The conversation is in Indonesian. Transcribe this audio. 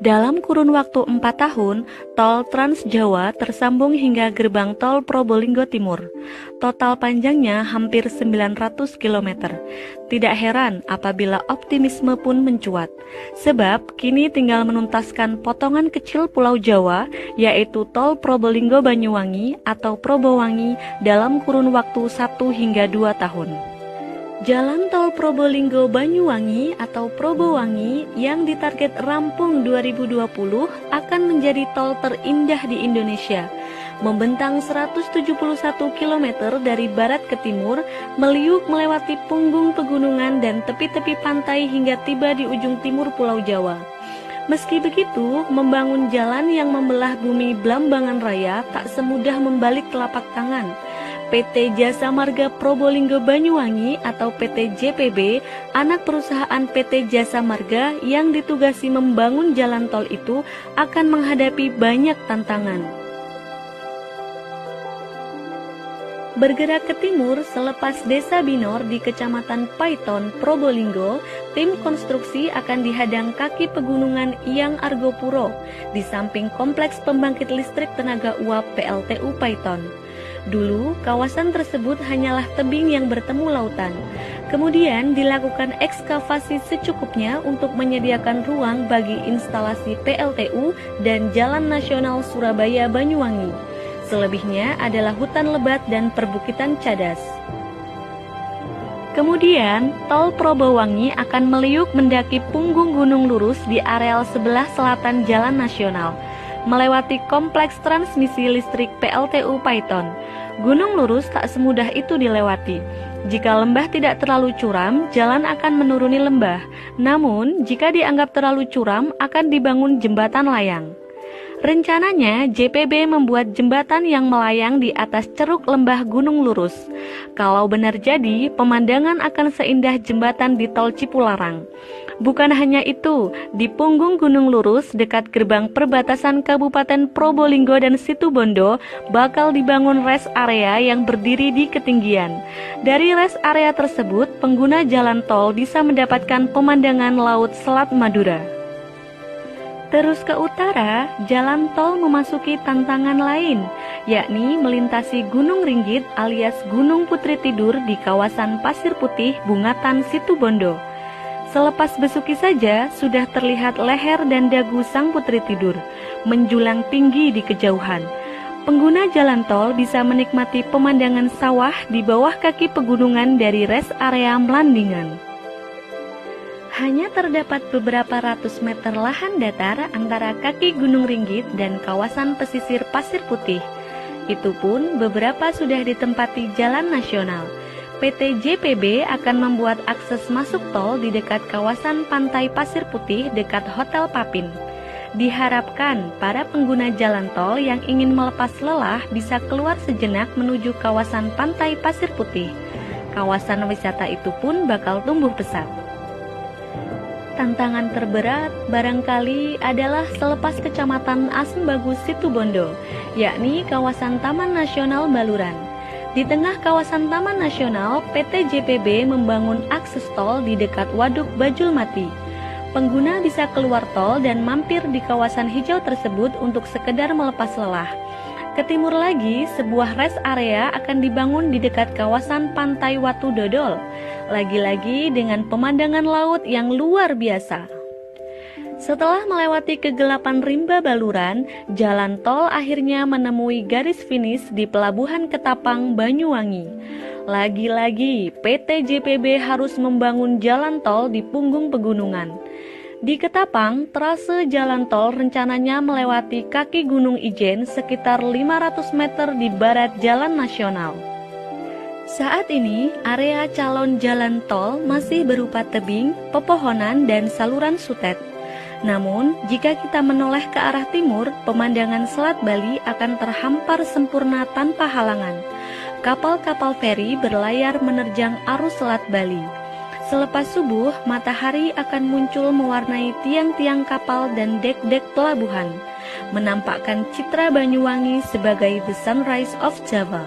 Dalam kurun waktu 4 tahun, tol Trans Jawa tersambung hingga gerbang tol Probolinggo Timur. Total panjangnya hampir 900 km. Tidak heran apabila optimisme pun mencuat, sebab kini tinggal menuntaskan potongan kecil Pulau Jawa, yaitu tol Probolinggo-Banyuwangi atau Probowangi dalam kurun waktu 1 hingga 2 tahun. Jalan tol Probolinggo-Banyuwangi atau Probowangi yang ditarget rampung 2020 akan menjadi tol terindah di Indonesia. Membentang 171 km dari barat ke timur, meliuk melewati punggung pegunungan dan tepi-tepi pantai hingga tiba di ujung timur Pulau Jawa. Meski begitu, membangun jalan yang membelah bumi Blambangan Raya tak semudah membalik telapak tangan. PT Jasa Marga Probolinggo Banyuwangi atau PT JPB, anak perusahaan PT Jasa Marga yang ditugasi membangun jalan tol itu akan menghadapi banyak tantangan. Bergerak ke timur selepas Desa Binor di Kecamatan Paiton, Probolinggo, tim konstruksi akan dihadang kaki pegunungan Iyang Argopuro di samping kompleks pembangkit listrik tenaga uap PLTU Paiton. Dulu, kawasan tersebut hanyalah tebing yang bertemu lautan. Kemudian dilakukan ekskavasi secukupnya untuk menyediakan ruang bagi instalasi PLTU dan Jalan Nasional Surabaya-Banyuwangi. Selebihnya adalah hutan lebat dan perbukitan cadas. Kemudian, tol Probowangi akan meliuk mendaki punggung gunung lurus di areal sebelah selatan Jalan Nasional, melewati kompleks transmisi listrik PLTU Paiton. Gunung lurus tak semudah itu dilewati. Jika lembah tidak terlalu curam, jalan akan menuruni lembah. Namun, jika dianggap terlalu curam, akan dibangun jembatan layang. Rencananya, JPB membuat jembatan yang melayang di atas ceruk lembah Gunung Lurus. Kalau benar jadi, pemandangan akan seindah jembatan di tol Cipularang. Bukan hanya itu, di punggung Gunung Lurus dekat gerbang perbatasan Kabupaten Probolinggo dan Situbondo bakal dibangun rest area yang berdiri di ketinggian. Dari rest area tersebut, pengguna jalan tol bisa mendapatkan pemandangan Laut Selat Madura. Terus ke utara, jalan tol memasuki tantangan lain, yakni melintasi Gunung Ringgit alias Gunung Putri Tidur di kawasan Pasir Putih, Bungatan, Situbondo. Selepas besuki saja, sudah terlihat leher dan dagu sang Putri Tidur, menjulang tinggi di kejauhan. Pengguna jalan tol bisa menikmati pemandangan sawah di bawah kaki pegunungan dari rest area Melandingan. Hanya terdapat beberapa ratus meter lahan datar antara kaki Gunung Ringgit dan kawasan pesisir Pasir Putih. Itu pun beberapa sudah ditempati jalan nasional. PT JPB akan membuat akses masuk tol di dekat kawasan pantai Pasir Putih dekat Hotel Papin. Diharapkan para pengguna jalan tol yang ingin melepas lelah bisa keluar sejenak menuju kawasan pantai Pasir Putih. Kawasan wisata itu pun bakal tumbuh pesat. Tantangan terberat barangkali adalah selepas Kecamatan Asem Bagus Situbondo, yakni kawasan Taman Nasional Baluran. Di tengah kawasan Taman Nasional, PT JPB membangun akses tol di dekat Waduk Bajulmati. Pengguna bisa keluar tol dan mampir di kawasan hijau tersebut untuk sekedar melepas lelah. Ke timur lagi, sebuah rest area akan dibangun di dekat kawasan Pantai Watu Dodol, lagi-lagi dengan pemandangan laut yang luar biasa. Setelah melewati kegelapan rimba Baluran, jalan tol akhirnya menemui garis finish di Pelabuhan Ketapang, Banyuwangi. Lagi-lagi, PT JPB harus membangun jalan tol di punggung pegunungan. Di Ketapang, trase jalan tol rencananya melewati kaki Gunung Ijen sekitar 500 meter di barat jalan nasional. Saat ini, area calon jalan tol masih berupa tebing, pepohonan, dan saluran sutet. Namun, jika kita menoleh ke arah timur, pemandangan Selat Bali akan terhampar sempurna tanpa halangan. Kapal-kapal feri berlayar menerjang arus Selat Bali. Selepas subuh, matahari akan muncul mewarnai tiang-tiang kapal dan dek-dek pelabuhan, menampakkan citra Banyuwangi sebagai the sunrise of Java.